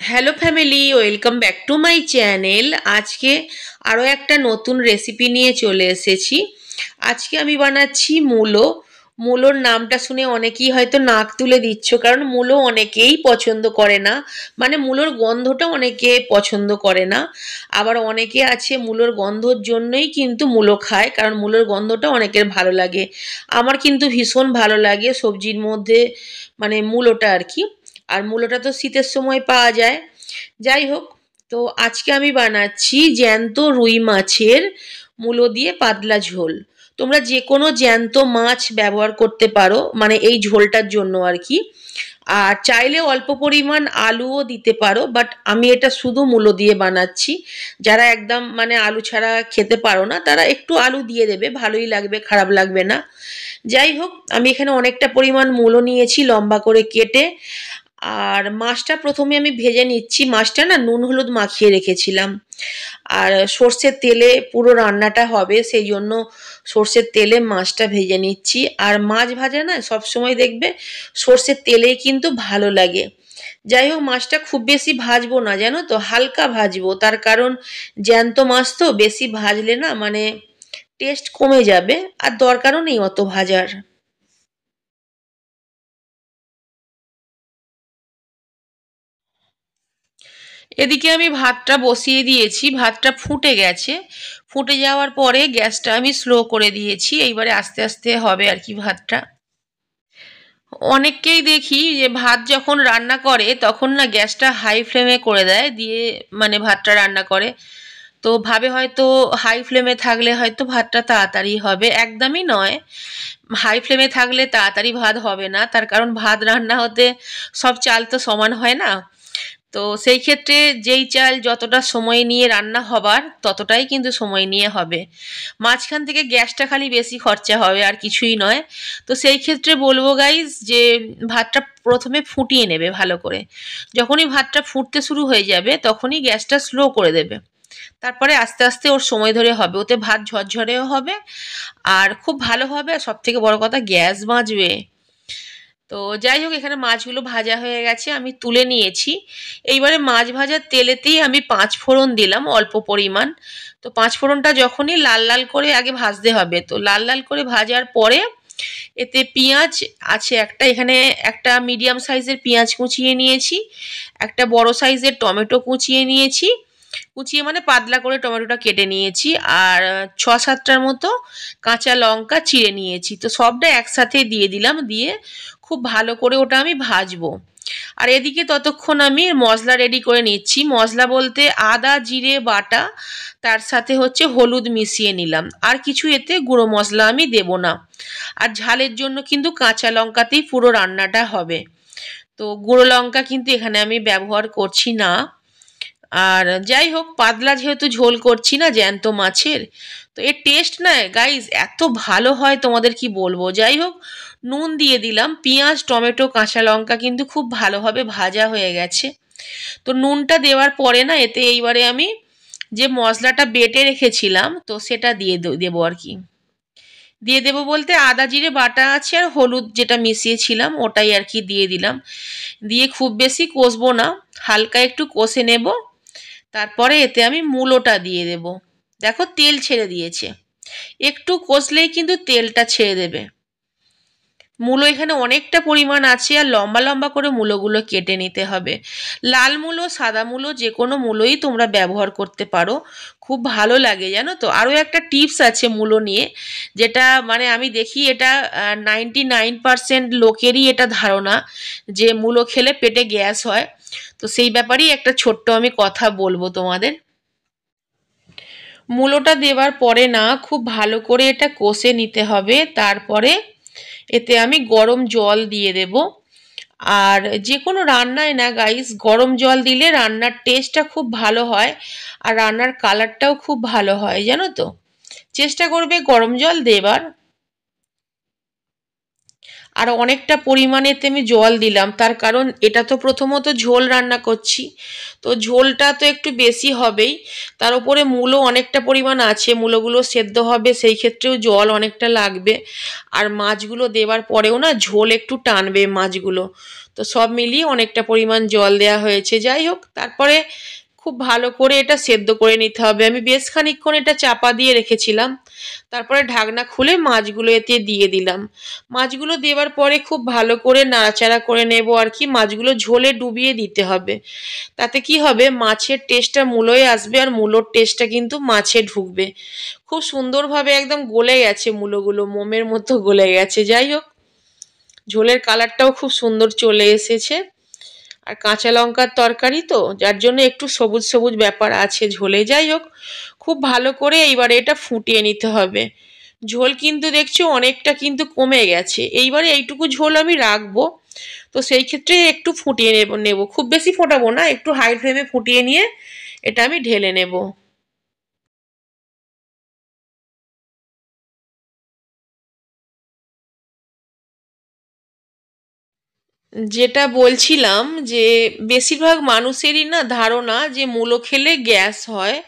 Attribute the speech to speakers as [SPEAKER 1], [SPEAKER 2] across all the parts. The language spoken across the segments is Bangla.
[SPEAKER 1] Hello family, welcome back to my channel. আজকে আরও একটা নতুন রেসিপি নিয়ে চলে এসেছি। আজকে আমি বানাচ্ছি মূলো। মূলোর নামটা শুনে অনেকেই হয়তো নাক তুলে দিচ্ছ, কারণ মূলো অনেকেই পছন্দ করে না, মানে মূলোর গন্ধটা অনেকে পছন্দ করে না। আবার অনেকে আছে মূলোর গন্ধর জন্যই কিন্তু মূলো খায়, কারণ মূলোর গন্ধটা অনেকের ভালো লাগে। আমার কিন্তু ভীষণ ভালো লাগে সবজির মধ্যে, মানে মূলোটা আর কি। আর মূলোটা তো শীতের সময় পাওয়া যায়। যাই হোক, তো আজকে আমি বানাচ্ছি জ্যান্ত রুই মাছের মূলো দিয়ে পাতলা ঝোল। তোমরা যে কোনো জ্যান্ত মাছ ব্যবহার করতে পারো, মানে এই ঝোলটার জন্য আর কি। আর চাইলে অল্প পরিমাণ আলুও দিতে পারো, বাট আমি এটা শুধু মূলো দিয়ে বানাচ্ছি। যারা একদম মানে আলু ছাড়া খেতে পারো না, তারা একটু আলু দিয়ে দেবে, ভালোই লাগবে, খারাপ লাগবে না। যাই হোক, আমি এখানে অনেকটা পরিমাণ মূলো নিয়েছি লম্বা করে কেটে। আর মাছটা প্রথমে আমি ভেজে নিচ্ছি। মাছটা না নুন হলুদ মাখিয়ে রেখেছিলাম। আর সর্ষের তেলে পুরো রান্নাটা হবে, সেই জন্য সর্ষের তেলে মাছটা ভেজে নিচ্ছি। আর মাছ ভাজা না সবসময় দেখবে সর্ষের তেলেই কিন্তু ভালো লাগে। যাই হোক, মাছটা খুব বেশি ভাজবো না, জানো তো, হালকা ভাজবো। তার কারণ জ্যান্ত মাছ তো বেশি ভাজলে না মানে টেস্ট কমে যাবে, আর দরকারও নেই অত ভাজার। এদিকে আমি ভাতটা বসিয়ে দিয়েছি, ভাতটা ফুটে গেছে। ফুটে যাওয়ার পরে গ্যাসটা আমি স্লো করে দিয়েছি, এইবারে আস্তে আস্তে হবে আর কি ভাতটা। অনেককেই দেখি যে ভাত যখন রান্না করে তখন না গ্যাসটা হাই ফ্লেমে করে দেয়, দিয়ে মানে ভাতটা রান্না করে। তো ভাবে হয়তো হাই ফ্লেমে থাকলে হয়তো ভাতটা তাড়াতাড়ি হবে, একদমই নয়। হাই ফ্লেমে থাকলে তাড়াতাড়ি ভাত হবে না, তার কারণ ভাত রান্না হতে সব চাল তো সমান হয় না। তো সেই ক্ষেত্রে যেই চাল যতটা সময় নিয়ে রান্না হবার ততটাই কিন্তু সময় নিয়ে হবে। মাঝখান থেকে গ্যাসটা খালি বেশি খরচা হবে, আর কিছুই নয়। তো সেই ক্ষেত্রে বলবো গাইজ যে ভাতটা প্রথমে ফুটিয়ে নেবে ভালো করে। যখনই ভাতটা ফুটতে শুরু হয়ে যাবে তখনই গ্যাসটা স্লো করে দেবে। তারপরে আস্তে আস্তে ওর সময় ধরে হবে, ওতে ভাত ঝরঝরেও হবে আর খুব ভালো হবে, আর সব থেকে বড় কথা গ্যাস বাঁচবে। তো যাই হোক, এখানে মাছগুলো ভাজা হয়ে গেছে, আমি তুলে নিয়েছি। এইবারে মাছ ভাজার তেলেতেই আমি 5 ফোড়ন দিলাম অল্প পরিমাণ। তো 5 ফোড়নটা যখনই লাল লাল করে আগে ভাজতে হবে, তো লাল লাল করে ভাজার পরে এতে পেঁয়াজ আছে একটা, এখানে একটা মিডিয়াম সাইজের পেঁয়াজ কুচিয়ে নিয়েছি, একটা বড় সাইজের টমেটো কুচিয়ে নিয়েছি, কুচিয়ে মানে পাতলা করে টমেটোটা কেটে নিয়েছি, আর 6-7টার মতো কাঁচা লঙ্কা চিড়ে নিয়েছি। তো সবটা একসাথে দিয়ে দিলাম, দিয়ে খুব ভালো করে ওটা আমি ভাজবো। আর এদিকে ততক্ষণ আমি মশলা রেডি করে নিচ্ছি। মশলা বলতে আদা জিরে বাটা, তার সাথে হচ্ছে হলুদ মিশিয়ে নিলাম, আর কিছু এতে গুঁড়ো মশলা আমি দেব না। আর ঝালের জন্য কিন্তু কাঁচা লঙ্কাতেই পুরো রান্নাটা হবে, তো গুঁড়ো লঙ্কা কিন্তু এখানে আমি ব্যবহার করছি না। আর যাই হোক, পাতলা যেহেতু ঝোল করছি না জ্যান্ত মাছের, তো এর টেস্ট না গাইজ এত ভালো হয় তোমাদের কি বলবো। যাই হোক, নুন দিয়ে দিলাম, পেঁয়াজ টমেটো কাঁচা লঙ্কা কিন্তু খুব ভালোভাবে ভাজা হয়ে গেছে। তো নুনটা দেওয়ার পরে না এতে এইবারে আমি যে মশলাটা বেটে রেখেছিলাম তো সেটা দিয়ে দেবো আর কি। দিয়ে দেবো বলতে আদা জিরে বাটা আছে আর হলুদ যেটা মিশিয়েছিলাম ওটাই আর কি দিয়ে দিলাম। দিয়ে খুব বেশি কষবো না, হালকা একটু কষে নেব। তারপরে এতে আমি মূলোটা দিয়ে দেব। দেখো তেল ছেড়ে দিয়েছে, একটু কষলেই কিন্তু তেলটা ছেড়ে দেবে। মূলো এখানে অনেকটা পরিমাণ আছে, আর লম্বা লম্বা করে মূলোগুলো কেটে নিতে হবে। লাল মূলো সাদা মূলো যে কোনো মূলোই তোমরা ব্যবহার করতে পারো, খুব ভালো লাগে জানো তো। আরও একটা টিপস আছে মূলো নিয়ে, যেটা মানে আমি দেখি এটা 99% লোকেরই এটা ধারণা যে মূলো খেলে পেটে গ্যাস হয়। তো সেই ব্যাপারেই একটা ছোট্ট আমি কথা বলবো তোমাদের। মূলোটা দেওয়ার পরে না খুব ভালো করে এটা কষে নিতে হবে। তারপরে এতে আমি গরম জল দিয়ে দেব। আর যে কোনো রান্নায় না গাইস গরম জল দিলে রান্নার টেস্টটা খুব ভালো হয়, আর রান্নার কালারটাও খুব ভালো হয় জানো তো। চেষ্টা করবে গরম জল দেবার। আর অনেকটা পরিমাণেতে আমি জল দিলাম, তার কারণ এটা তো প্রথমত ঝোল রান্না করছি, তো ঝোলটা তো একটু বেশি হবেই। তার উপরে মূলো অনেকটা পরিমাণ আছে, মূলোগুলো সেদ্ধ হবে, সেই ক্ষেত্রেও জল অনেকটা লাগবে। আর মাছগুলো দেওয়ার পরেও না ঝোল একটু টানবে মাছগুলো, তো তো সব মিলিয়ে অনেকটা পরিমাণ জল দেওয়া হয়েছে। যাই হোক, তারপরে খুব ভালো করে এটা সেদ্ধ করে নিতে হবে। আমি বেশ খানিকক্ষণ এটা চাপা দিয়ে রেখেছিলাম, তারপরে ঢাকনা খুলে মাছগুলো এতে দিয়ে দিলাম। মাছগুলো দেওয়ার পরে খুব ভালো করে নাড়াচাড়া করে নেব আর কি। মাছগুলো ঝোলে ডুবিয়ে দিতে হবে, তাতে কি হবে মাছের টেস্টটা মূলোয় আসবে আর মূলোর টেস্টটা কিন্তু মাছে ঢুকবে। খুব সুন্দরভাবে একদম গলে গেছে মূলোগুলো, মোমের মতো গলে গেছে। যাই হোক, ঝোলের কালারটাও খুব সুন্দর চলে এসেছে। আর কাঁচা লঙ্কার তরকারি তো, যার জন্য একটু সবুজ সবুজ ব্যাপার আছে ঝোলে। যাই হোক, খুব ভালো করে এইবারে এটা ফুটিয়ে নিতে হবে। ঝোল কিন্তু দেখছো অনেকটা কিন্তু কমে গেছে, এইবারে এইটুকু ঝোল আমি রাখবো। তো সেই ক্ষেত্রে একটু ফুটিয়ে নেব, খুব বেশি ফোটাবো না, একটু হাই ফ্লেমে ফুটিয়ে নিয়ে এটা আমি ঢেলে নেব। যেটা বলছিলাম যে বেশিরভাগ মানুষেরই না ধারণা যে মূলো খেলে গ্যাস হয়।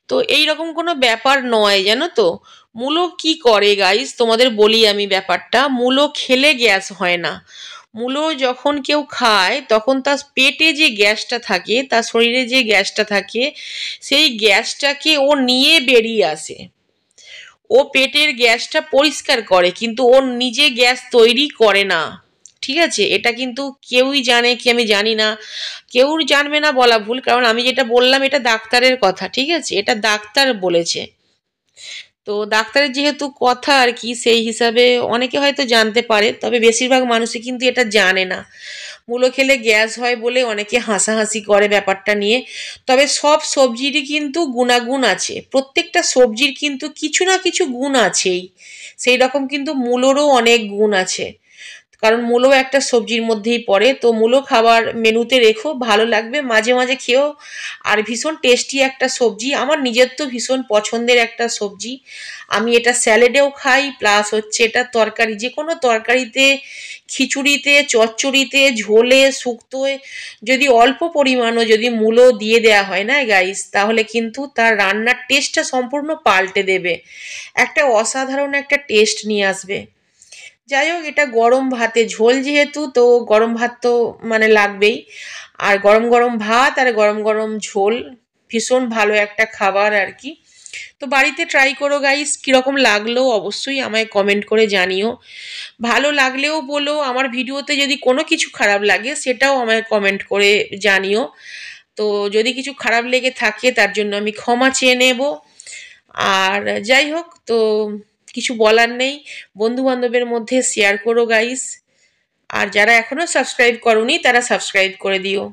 [SPEAKER 1] তো এই রকম কোনো ব্যাপার নয়, জানো তো। মূলো কি করে গাইস, তোমাদের বলি আমি ব্যাপারটা। মূলো খেলে গ্যাস হয় না। মূলো যখন কেউ খায় তখন তার পেটে যে গ্যাসটা থাকে, তার শরীরে যে গ্যাসটা থাকে, সেই গ্যাসটাকে ও নিয়ে বেরিয়ে আসে। ও পেটের গ্যাসটা পরিষ্কার করে, কিন্তু ও নিজে গ্যাস তৈরি করে না। ঠিক আছে, এটা কিন্তু কেউই জানে কি আমি জানি না, কেউ জানবে না বলা ভুল, কারণ আমি যেটা বললাম এটা ডাক্তারের কথা। ঠিক আছে, এটা ডাক্তার বলেছে। তো ডাক্তারের যেহেতু কথা আর কি, সেই হিসাবে অনেকে হয়তো জানতে পারে, তবে বেশিরভাগ মানুষই কিন্তু এটা জানে না। মূলো খেলে গ্যাস হয় বলে অনেকে হাসাহাসি করে ব্যাপারটা নিয়ে। তবে সব সবজিরই কিন্তু গুণাগুণ আছে, প্রত্যেকটা সবজির কিন্তু কিছু না কিছু গুণ আছেই। সেই রকম কিন্তু মূলোরও অনেক গুণ আছে, কারণ মূলো একটা সবজির মধ্যেই পড়ে। তো মূলো খাবার মেনুতে রেখো, ভালো লাগবে, মাঝে মাঝে খেও। আর ভীষণ টেস্টি একটা সবজি, আমার নিজের তো ভীষণ পছন্দের একটা সবজি। আমি এটা স্যালাডেও খাই, প্লাস হচ্ছে এটা তরকারি, যে কোনো তরকারিতে, খিচুড়িতে, চচ্চড়িতে, ঝোলে, শুক্তোয় যদি অল্প পরিমাণও যদি মূলো দিয়ে দেওয়া হয় না গাইস, তাহলে কিন্তু তার রান্নার টেস্টটা সম্পূর্ণ পাল্টে দেবে, একটা অসাধারণ একটা টেস্ট নিয়ে আসবে। যাই হোক, এটা গরম ভাতে ঝোল যেহেতু, তো গরম ভাত তো মানে লাগবেই। আর গরম গরম ভাত আর গরম গরম ঝোল ভীষণ ভালো একটা খাবার আর কি। তো বাড়িতে ট্রাই করো গাইস, কীরকম লাগলো অবশ্যই আমায় কমেন্ট করে জানিও। ভালো লাগলেও বলো, আমার ভিডিওতে যদি কোনো কিছু খারাপ লাগে সেটাও আমায় কমেন্ট করে জানিও। তো যদি কিছু খারাপ লেগে থাকে তার জন্য আমি ক্ষমা চেয়ে নেব। আর যাই হোক, তো কিছু বলার নেই, বন্ধু বান্ধবের মধ্যে শেয়ার করো গাইস। আর যারা এখনো সাবস্ক্রাইব করোনি তারা সাবস্ক্রাইব করে দিও।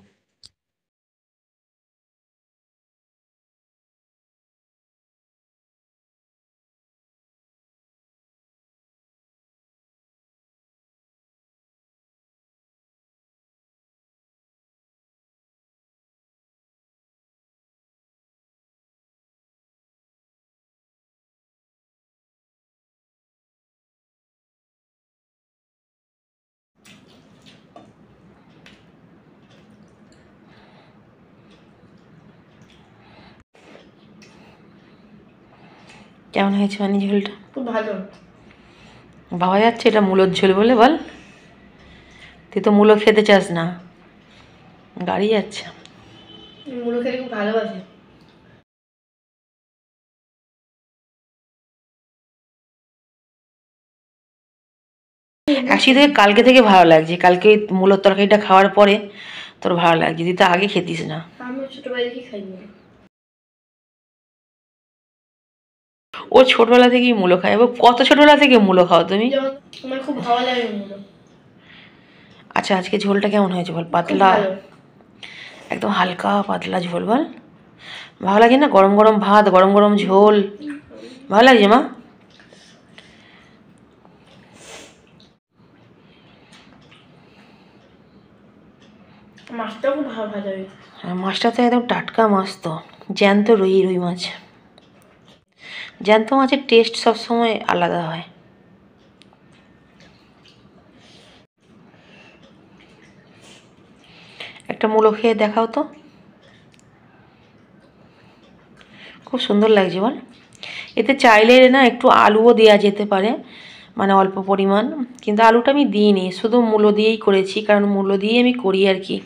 [SPEAKER 1] কেমন হয়েছে মানে ঝোলটা?
[SPEAKER 2] খুব ভালো।
[SPEAKER 1] ভাবা যাচ্ছে এটা মূলোর ঝোল বলে? বল, তুই তো মূলো খেতে চাস না। গাড়ি যাচ্ছে।
[SPEAKER 2] মূলো খেতে খুব ভালোবাসি।
[SPEAKER 1] অ্যাকচুয়ালি তোকে কালকে থেকে ভালো লাগছে, কালকে মূলোর তরকারিটা খাওয়ার পরে তোর ভালো লাগছে, তুই তো আগে খেতিস না।
[SPEAKER 2] আমি ছোটবেলা থেকেই খাই মূলো।
[SPEAKER 1] ও ছোটবেলা থেকেই মূলো খায়, এবং কত ছোটবেলা থেকে মূলো খাও তুমি?
[SPEAKER 2] যেমন আমার খুব ভালো লাগে মূলো।
[SPEAKER 1] আচ্ছা, আজকে ঝোলটা কেমন হয়েছে বল?
[SPEAKER 2] খুব
[SPEAKER 1] পাতলা,
[SPEAKER 2] ভালো।
[SPEAKER 1] একদম হালকা পাতলা ঝোল। বল, ভালো লাগে না? গরম গরম ভাত, গরম গরম ঝোল, ভালো লাগছে মা?
[SPEAKER 2] মাছটাও খুব ভালো ভাজা হয়েছে।
[SPEAKER 1] হ্যাঁ, মাছটা তো একদম টাটকা মাছ, তো জ্যান্ত রুই মাছ। জ্যান্ত মাছের টেস্ট সবসময় আলাদা হয়। একটা মূলো খেয়ে দেখাও তো, খুব সুন্দর লাগছে বল। এতে চাইলে না একটু আলুও দেওয়া যেতে পারে, মানে অল্প পরিমাণ, কিন্তু আলুটা আমি দিইনি, শুধু মূলো দিয়েই করেছি, কারণ মূলো দিয়েই আমি করি আর কি।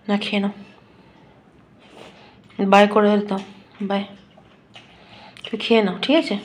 [SPEAKER 1] না খেয়ে নাও, বাই করে দিতাম, বাই, তুমি খেয়ে নাও, ঠিক আছে।